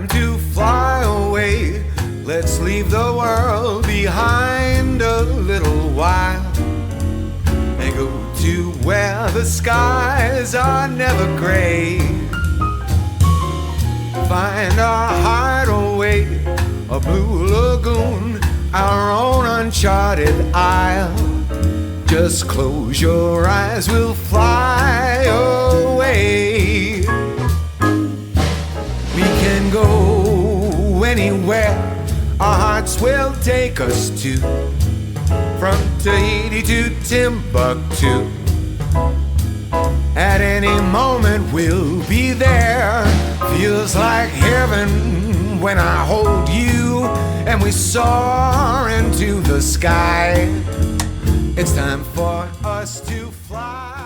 time to fly away. Let's leave the world behind a little while and go to where the skies are never gray. Find our hideaway, a blue lagoon, our own uncharted isle. Just close your eyes, we'll fly away. We can go anywhere our hearts will take us to, from Tahiti to Timbuktu. At any moment we'll be there. Feels like heaven when I hold you and we soar into the sky. It's time for us to fly.